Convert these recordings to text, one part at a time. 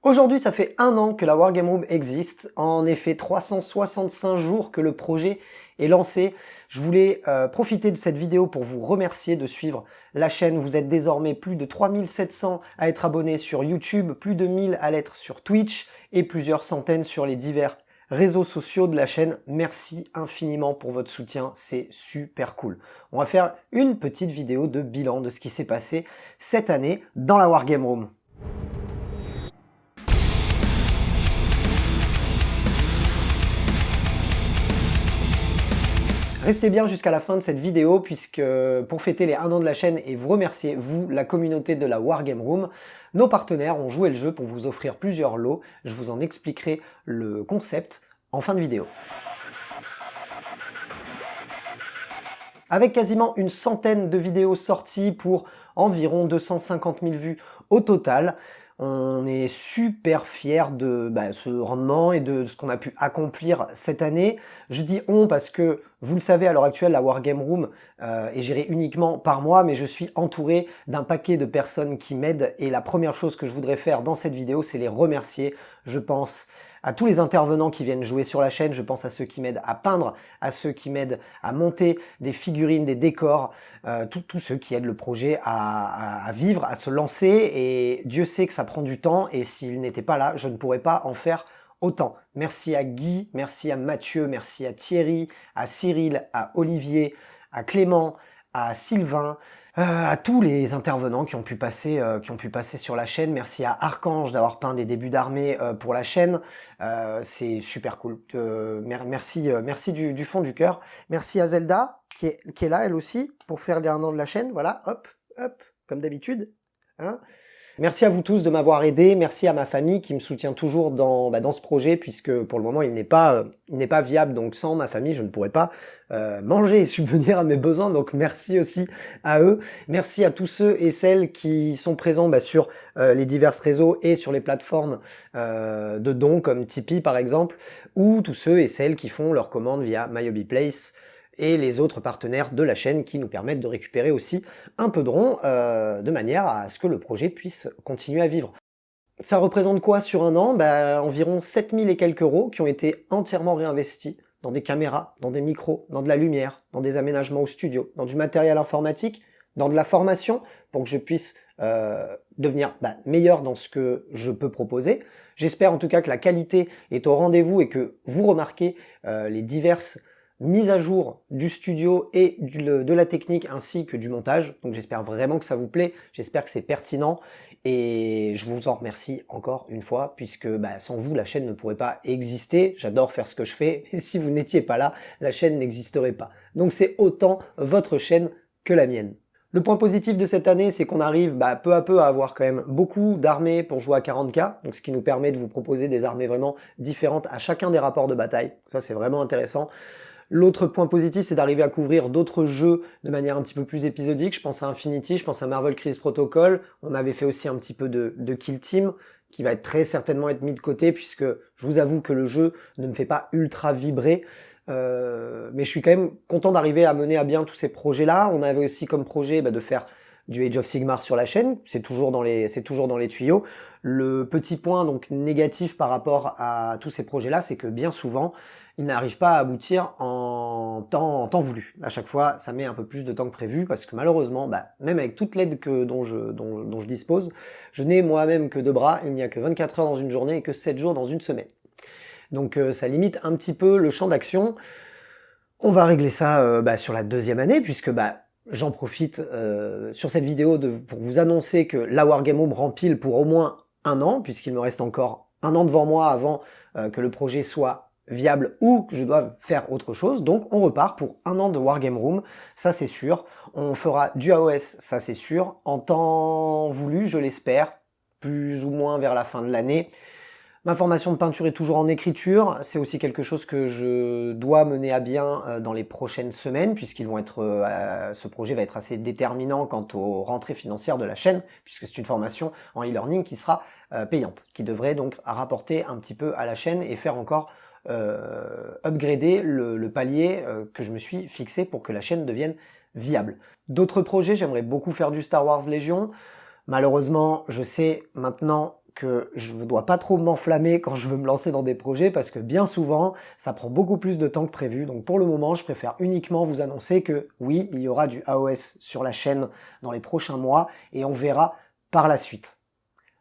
Aujourd'hui, ça fait 1 an que la Wargame Room existe. En effet, 365 jours que le projet est lancé. Je voulais profiter de cette vidéo pour vous remercier de suivre la chaîne. Vous êtes désormais plus de 3700 à être abonnés sur YouTube, plus de 1000 à l'être sur Twitch et plusieurs centaines sur les divers réseaux sociaux de la chaîne. Merci infiniment pour votre soutien, c'est super cool. On va faire une petite vidéo de bilan de ce qui s'est passé cette année dans la Wargame Room. Restez bien jusqu'à la fin de cette vidéo puisque pour fêter les 1 an de la chaîne et vous remercier, vous, la communauté de la Wargame Room, nos partenaires ont joué le jeu pour vous offrir plusieurs lots. Je vous en expliquerai le concept en fin de vidéo. Avec quasiment une centaine de vidéos sorties pour environ 250 000 vues au total, on est super fiers de ce rendement et de ce qu'on a pu accomplir cette année. Je dis on parce que, vous le savez, à l'heure actuelle, la Wargame Room est gérée uniquement par moi, mais je suis entouré d'un paquet de personnes qui m'aident. Et la première chose que je voudrais faire dans cette vidéo, c'est les remercier. Je pense à tous les intervenants qui viennent jouer sur la chaîne, je pense à ceux qui m'aident à peindre, à ceux qui m'aident à monter des figurines, des décors, tous ceux qui aident le projet à vivre, à se lancer, et Dieu sait que ça prend du temps, et s'ils n'étaient pas là, je ne pourrais pas en faire autant. Merci à Guy, merci à Mathieu, merci à Thierry, à Cyril, à Olivier, à Clément, à Sylvain, à tous les intervenants qui ont pu passer sur la chaîne. Merci à Archange d'avoir peint des débuts d'armée pour la chaîne. C'est super cool. Merci du fond du cœur. Merci à Zelda qui est là elle aussi pour faire les 1 an de la chaîne. Voilà, hop, hop, comme d'habitude. Hein. Merci à vous tous de m'avoir aidé, merci à ma famille qui me soutient toujours dans ce projet puisque pour le moment il n'est pas viable, donc sans ma famille je ne pourrais pas manger et subvenir à mes besoins, donc merci aussi à eux. Merci à tous ceux et celles qui sont présents sur les divers réseaux et sur les plateformes de dons comme Tipeee par exemple, ou tous ceux et celles qui font leurs commandes via MyHobbyPlace et les autres partenaires de la chaîne qui nous permettent de récupérer aussi un peu de rond de manière à ce que le projet puisse continuer à vivre. Ça représente quoi sur 1 an? Environ 7000 et quelques euros qui ont été entièrement réinvestis dans des caméras, dans des micros, dans de la lumière, dans des aménagements au studio, dans du matériel informatique, dans de la formation pour que je puisse devenir meilleur dans ce que je peux proposer. J'espère en tout cas que la qualité est au rendez-vous et que vous remarquez les diverses mise à jour du studio et de la technique ainsi que du montage. Donc j'espère vraiment que ça vous plaît, j'espère que c'est pertinent et je vous en remercie encore une fois puisque sans vous la chaîne ne pourrait pas exister. J'adore faire ce que je fais et si vous n'étiez pas là, la chaîne n'existerait pas. Donc c'est autant votre chaîne que la mienne. Le point positif de cette année, c'est qu'on arrive peu à peu à avoir quand même beaucoup d'armées pour jouer à 40K, donc ce qui nous permet de vous proposer des armées vraiment différentes à chacun des rapports de bataille. Ça c'est vraiment intéressant. L'autre point positif, c'est d'arriver à couvrir d'autres jeux de manière un petit peu plus épisodique. Je pense à Infinity, je pense à Marvel Crisis Protocol. On avait fait aussi un petit peu de Kill Team, qui va très certainement être mis de côté, puisque je vous avoue que le jeu ne me fait pas ultra vibrer. Mais je suis quand même content d'arriver à mener à bien tous ces projets-là. On avait aussi comme projet de faire du Age of Sigmar sur la chaîne, c'est toujours dans les tuyaux. Le petit point donc négatif par rapport à tous ces projets-là, c'est que bien souvent, ils n'arrivent pas à aboutir en temps voulu. À chaque fois, ça met un peu plus de temps que prévu, parce que malheureusement, même avec toute l'aide dont je dispose, je n'ai moi-même que 2 bras, il n'y a que 24 heures dans une journée et que 7 jours dans une semaine. Donc ça limite un petit peu le champ d'action. On va régler ça sur la 2e année, puisque j'en profite sur cette vidéo pour vous annoncer que la Wargame Room rempile pour au moins 1 an, puisqu'il me reste encore 1 an devant moi avant que le projet soit viable ou que je dois faire autre chose. Donc on repart pour 1 an de Wargame Room, ça c'est sûr. On fera du AOS, ça c'est sûr, en temps voulu, je l'espère, plus ou moins vers la fin de l'année. Ma formation de peinture est toujours en écriture, c'est aussi quelque chose que je dois mener à bien dans les prochaines semaines, ce projet va être assez déterminant quant aux rentrées financières de la chaîne, puisque c'est une formation en e-learning qui sera payante, qui devrait donc rapporter un petit peu à la chaîne et faire encore upgrader le palier que je me suis fixé pour que la chaîne devienne viable. D'autres projets, j'aimerais beaucoup faire du Star Wars Légion. Malheureusement, je sais maintenant que je ne dois pas trop m'enflammer quand je veux me lancer dans des projets parce que bien souvent, ça prend beaucoup plus de temps que prévu. Donc pour le moment, je préfère uniquement vous annoncer que oui, il y aura du AOS sur la chaîne dans les prochains mois et on verra par la suite.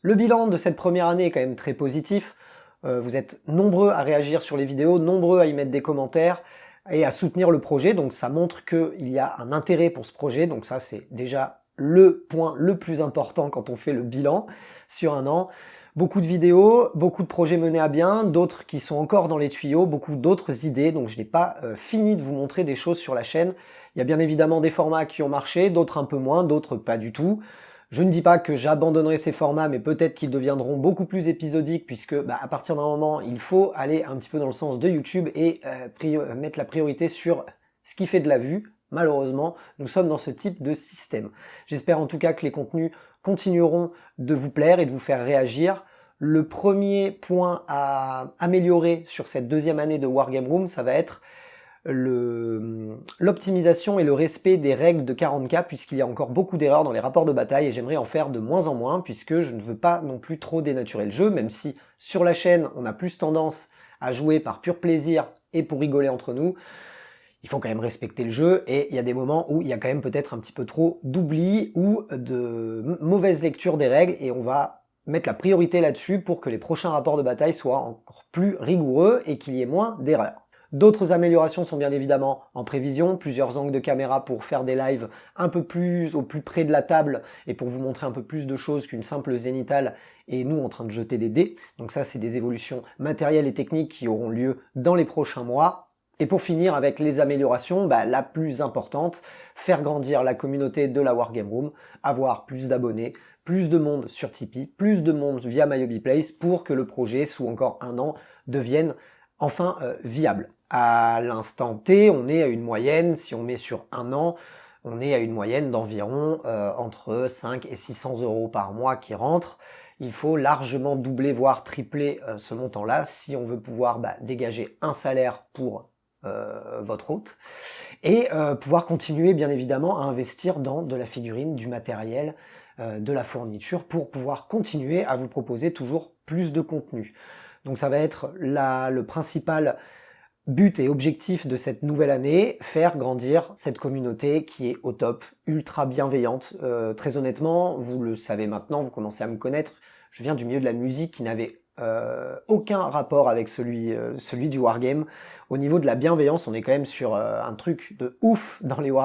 Le bilan de cette première année est quand même très positif. Vous êtes nombreux à réagir sur les vidéos, nombreux à y mettre des commentaires et à soutenir le projet. Donc ça montre qu'il y a un intérêt pour ce projet. Donc ça, c'est déjà le point le plus important quand on fait le bilan sur un an. Beaucoup de vidéos, beaucoup de projets menés à bien, d'autres qui sont encore dans les tuyaux, beaucoup d'autres idées, donc je n'ai pas fini de vous montrer des choses sur la chaîne. Il y a bien évidemment des formats qui ont marché, d'autres un peu moins, d'autres pas du tout. Je ne dis pas que j'abandonnerai ces formats, mais peut-être qu'ils deviendront beaucoup plus épisodiques, puisque à partir d'un moment, il faut aller un petit peu dans le sens de YouTube et mettre la priorité sur ce qui fait de la vue. Malheureusement, nous sommes dans ce type de système. J'espère en tout cas que les contenus continueront de vous plaire et de vous faire réagir. Le premier point à améliorer sur cette deuxième année de Wargame Room, ça va être l'optimisation et le respect des règles de 40K, puisqu'il y a encore beaucoup d'erreurs dans les rapports de bataille et j'aimerais en faire de moins en moins, puisque je ne veux pas non plus trop dénaturer le jeu, même si sur la chaîne on a plus tendance à jouer par pur plaisir et pour rigoler entre nous. Il faut quand même respecter le jeu et il y a des moments où il y a quand même peut-être un petit peu trop d'oubli ou de mauvaise lecture des règles et on va mettre la priorité là-dessus pour que les prochains rapports de bataille soient encore plus rigoureux et qu'il y ait moins d'erreurs. D'autres améliorations sont bien évidemment en prévision, plusieurs angles de caméra pour faire des lives un peu plus au plus près de la table et pour vous montrer un peu plus de choses qu'une simple zénithale et nous en train de jeter des dés. Donc ça c'est des évolutions matérielles et techniques qui auront lieu dans les prochains mois. Et pour finir avec les améliorations, la plus importante, faire grandir la communauté de la Wargame Room, avoir plus d'abonnés, plus de monde sur Tipeee, plus de monde via MyHobbyPlace pour que le projet, sous encore un an, devienne enfin viable. À l'instant T, on est à une moyenne, si on met sur un an, on est à une moyenne d'environ entre 5 et 600 euros par mois qui rentrent. Il faut largement doubler, voire tripler ce montant-là si on veut pouvoir dégager un salaire pour votre hôte et pouvoir continuer bien évidemment à investir dans de la figurine, du matériel, de la fourniture pour pouvoir continuer à vous proposer toujours plus de contenu. Donc ça va être le principal but et objectif de cette nouvelle année, faire grandir cette communauté qui est au top, ultra bienveillante. Très honnêtement, vous le savez maintenant, vous commencez à me connaître, je viens du milieu de la musique qui n'avait aucun rapport avec celui du Wargame. Au niveau de la bienveillance, on est quand même sur un truc de ouf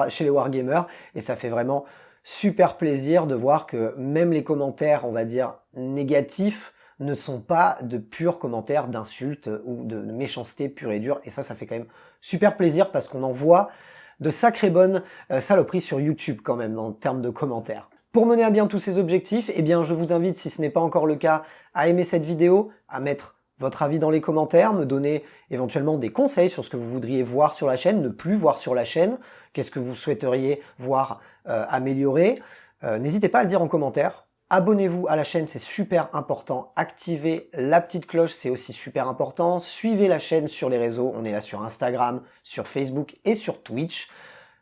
chez les Wargamers, et ça fait vraiment super plaisir de voir que même les commentaires, on va dire, négatifs, ne sont pas de purs commentaires d'insultes ou de méchanceté pure et dure, et ça fait quand même super plaisir parce qu'on en voit de sacrées bonnes saloperies sur YouTube quand même en termes de commentaires. Pour mener à bien tous ces objectifs, eh bien je vous invite, si ce n'est pas encore le cas, à aimer cette vidéo, à mettre votre avis dans les commentaires, me donner éventuellement des conseils sur ce que vous voudriez voir sur la chaîne, ne plus voir sur la chaîne, qu'est-ce que vous souhaiteriez voir améliorer. N'hésitez pas à le dire en commentaire. Abonnez-vous à la chaîne, c'est super important. Activez la petite cloche, c'est aussi super important. Suivez la chaîne sur les réseaux, on est là sur Instagram, sur Facebook et sur Twitch.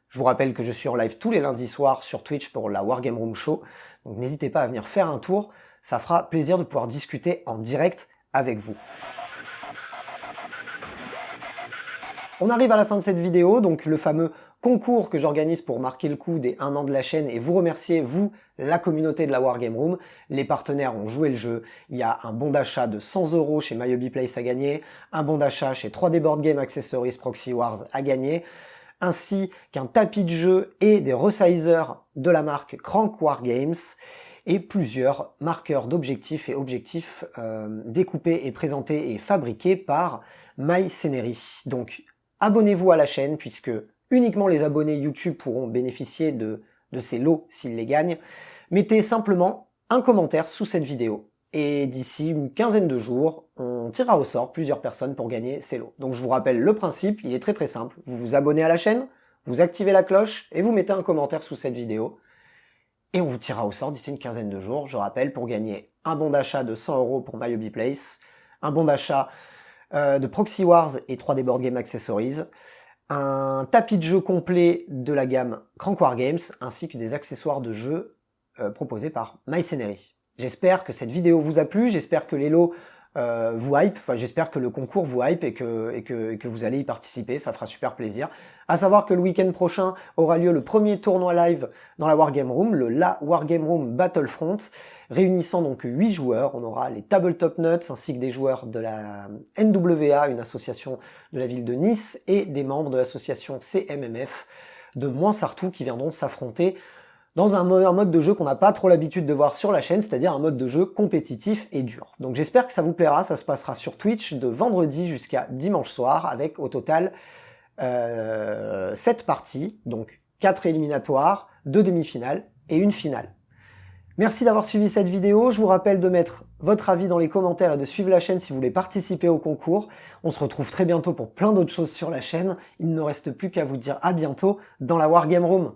Je vous rappelle que je suis en live tous les lundis soirs sur Twitch pour la Wargame Room Show. Donc n'hésitez pas à venir faire un tour, ça fera plaisir de pouvoir discuter en direct avec vous. On arrive à la fin de cette vidéo, donc le fameux concours que j'organise pour marquer le coup des 1 an de la chaîne et vous remercier, vous, la communauté de la Wargame Room. Les partenaires ont joué le jeu. Il y a un bon d'achat de 100 € chez MyHobbyPlace à gagner, un bon d'achat chez 3D Board Game Accessories Proxy Wars à gagner, ainsi qu'un tapis de jeu et des resizers de la marque Crank Wargames et plusieurs marqueurs d'objectifs et objectifs découpés et présentés et fabriqués par MyScenery. Donc abonnez-vous à la chaîne puisque uniquement les abonnés YouTube pourront bénéficier de ces lots s'ils les gagnent. Mettez simplement un commentaire sous cette vidéo. Et d'ici une quinzaine de jours, on tirera au sort plusieurs personnes pour gagner ces lots. Donc je vous rappelle le principe, il est très très simple. Vous vous abonnez à la chaîne, vous activez la cloche et vous mettez un commentaire sous cette vidéo. Et on vous tirera au sort d'ici une quinzaine de jours, je rappelle, pour gagner un bon d'achat de 100 € pour MyHobbyPlace, un bon d'achat de Proxy Wars et 3D Board Game Accessories, un tapis de jeu complet de la gamme Crank Wargames, ainsi que des accessoires de jeu proposés par MyScenery. J'espère que cette vidéo vous a plu, j'espère que les lots vous hype, enfin j'espère que le concours vous hype et que vous allez y participer, ça fera super plaisir. À savoir que le week-end prochain aura lieu le premier tournoi live dans la Wargame Room, la Wargame Room Battlefront, réunissant donc 8 joueurs. On aura les Tabletop Nuts ainsi que des joueurs de la NWA, une association de la ville de Nice, et des membres de l'association CMMF de Moinsartou qui viendront s'affronter dans un mode de jeu qu'on n'a pas trop l'habitude de voir sur la chaîne, c'est-à-dire un mode de jeu compétitif et dur. Donc j'espère que ça vous plaira, ça se passera sur Twitch de vendredi jusqu'à dimanche soir, avec au total 7 parties, donc 4 éliminatoires, 2 demi-finales et une finale. Merci d'avoir suivi cette vidéo, je vous rappelle de mettre votre avis dans les commentaires et de suivre la chaîne si vous voulez participer au concours. On se retrouve très bientôt pour plein d'autres choses sur la chaîne, il ne me reste plus qu'à vous dire à bientôt dans la Wargame Room.